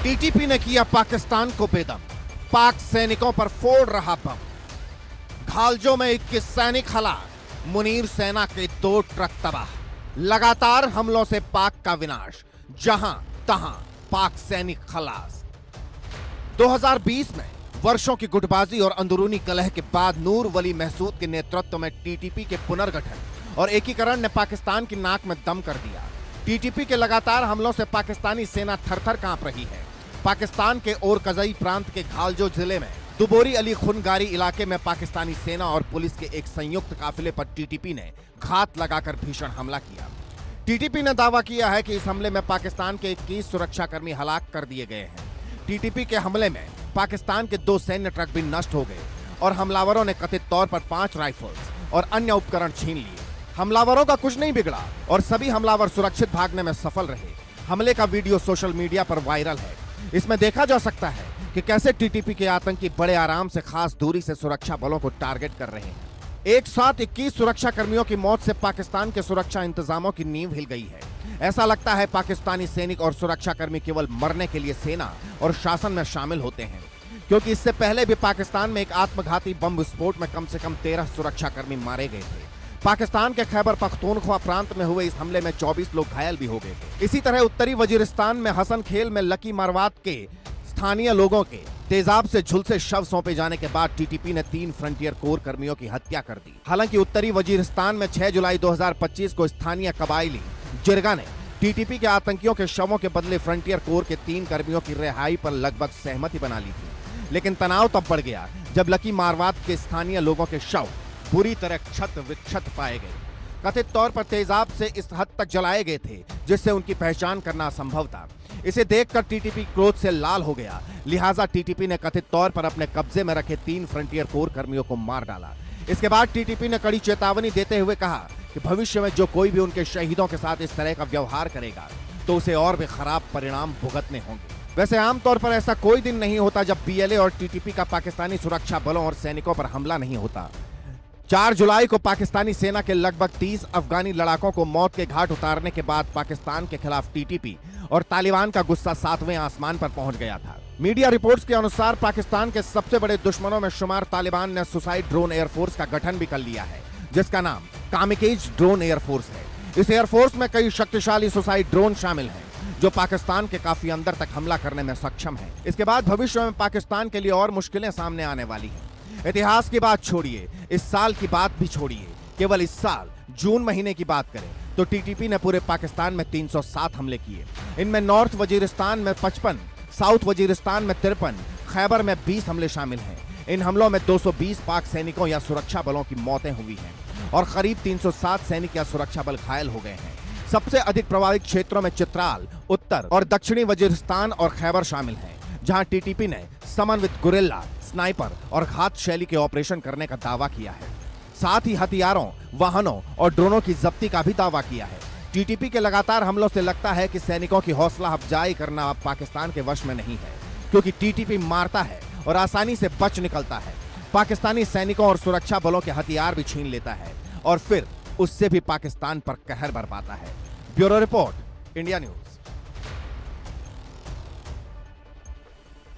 TTP ने किया पाकिस्तान को बेदम, पाक सैनिकों पर फोड़ रहा बम। घालजों में 21 सैनिक हलाक, मुनीर सेना के 2 ट्रक तबाह। लगातार हमलों से पाक का विनाश, जहां तहां पाक सैनिक खलास। 2020 में वर्षों की गुटबाजी और अंदरूनी कलह के बाद नूर वली महसूद के नेतृत्व में टीटीपी के पुनर्गठन और एकीकरण ने पाकिस्तान की नाक में दम कर दिया। टीटीपी के लगातार हमलों से पाकिस्तानी सेना थर-थर कांप रही है। पाकिस्तान के ओरकजई प्रांत के घालजो जिले में दुबोरी अली खुनगारी इलाके में पाकिस्तानी सेना और पुलिस के एक संयुक्त काफिले पर टीटीपी ने घात लगाकर भीषण हमला किया। टीटीपी ने दावा किया है कि इस हमले में पाकिस्तान के 21 सुरक्षाकर्मी हलाक कर दिए गए हैं। टीटीपी के हमले में पाकिस्तान के 2 सैन्य ट्रक भी नष्ट हो गए और हमलावरों ने कथित तौर पर 5 राइफल्स और अन्य उपकरण छीन लिए। हमलावरों का कुछ नहीं बिगड़ा और सभी हमलावर सुरक्षित भागने में सफल रहे। हमले का वीडियो सोशल मीडिया पर वायरल है। इसमें देखा जा सकता है कि कैसे टीटीपी के आतंकी बड़े आराम से खास दूरी से सुरक्षा बलों को टारगेट कर रहे हैं। एक साथ 21 सुरक्षा कर्मियों की मौत से पाकिस्तान के सुरक्षा इंतजामों की नींव हिल गई है। ऐसा लगता है पाकिस्तानी सैनिक और सुरक्षा कर्मी केवल मरने के लिए सेना और शासन में शामिल होते हैं, क्योंकि इससे पहले भी पाकिस्तान में एक आत्मघाती बम विस्फोट में कम से कम 13 सुरक्षा कर्मी मारे गए थे। पाकिस्तान के खैबर पख्तूनख्वा प्रांत में हुए इस हमले में 24 लोग घायल भी हो गए थे। इसी तरह उत्तरी वजीरिस्तान में हसन खेल में लकी मारवात के स्थानीय लोगों के तेजाब से झुलसे शव सौंपे जाने के बाद टीटीपी ने 3 फ्रंटियर कोर कर्मियों की हत्या कर दी। हालांकि उत्तरी वजीरिस्तान में 6 जुलाई 2025 को स्थानीय कबायली जिरगा ने टीटीपी के आतंकियों के शवों के बदले फ्रंटियर कोर के 3 कर्मियों की रिहाई पर लगभग सहमति बना ली थी। लेकिन तनाव तब बढ़ गया जब लकी मारवात के स्थानीय लोगों के शव बुरी तरह क्षत विक्षत पाए गए। कथित तौर पर तेजाब से इस हद तक जलाए गए थे जिससे उनकी पहचान करना असंभव था। इसे देखकर टीटीपी क्रोध से लाल हो गया, लिहाजा टीटीपी ने कथित तौर पर अपने कब्जे में रखे 3 फ्रंटियर कोर कर्मियों को मार डाला। इसके बाद टीटीपी ने कड़ी चेतावनी देते हुए कहा कि भविष्य में जो कोई भी उनके शहीदों के साथ इस तरह का व्यवहार करेगा तो उसे और भी खराब परिणाम भुगतने होंगे। वैसे आमतौर पर ऐसा कोई दिन नहीं होता जब बीएलए और टीटीपी का पाकिस्तानी सुरक्षा बलों और सैनिकों पर हमला नहीं होता। 4 जुलाई को पाकिस्तानी सेना के लगभग 30 अफगानी लड़ाकों को मौत के घाट उतारने के बाद पाकिस्तान के खिलाफ टीटीपी और तालिबान का गुस्सा 7वें आसमान पर पहुंच गया था। मीडिया रिपोर्ट्स के अनुसार पाकिस्तान के सबसे बड़े दुश्मनों में शुमार तालिबान ने सुसाइड ड्रोन एयरफोर्स का गठन भी कर लिया है, जिसका नाम कामिकेज ड्रोन एयरफोर्स है। इस एयरफोर्स में कई शक्तिशाली सुसाइड ड्रोन शामिल हैं जो पाकिस्तान के काफी अंदर तक हमला करने में सक्षम है। इसके बाद भविष्य में पाकिस्तान के लिए और मुश्किलें सामने आने वाली हैं। इतिहास की बात छोड़िए, इस साल की बात भी छोड़िए, केवल इस साल जून महीने की बात करें तो टीटीपी ने पूरे पाकिस्तान में 307 हमले किए। इनमें नॉर्थ वजीरिस्तान में 55, साउथ वजीरिस्तान में 53, खैबर में 20 हमले शामिल हैं। इन हमलों में 220 पाक सैनिकों या सुरक्षा बलों की मौतें हुई हैं और करीब 307 सैनिक या सुरक्षा बल घायल हो गए हैं। सबसे अधिक प्रभावित क्षेत्रों में चित्राल, उत्तर और दक्षिणी वजीरिस्तान और खैबर शामिल हैं, जहां टीटीपी ने समन्वित गुरिल्ला, स्नाइपर और घात शैली के ऑपरेशन करने का दावा किया है। साथ ही हथियारों, वाहनों और ड्रोनों की जब्ती का भी दावा किया है। टीटीपी के लगातार हमलों से लगता है कि सैनिकों की हौसला अफजाई करना अब पाकिस्तान के वश में नहीं है, क्योंकि टीटीपी मारता है और आसानी से बच निकलता है। पाकिस्तानी सैनिकों और सुरक्षा बलों के हथियार भी छीन लेता है और फिर उससे भी पाकिस्तान पर कहर बरपाता है। Bureau report, India news.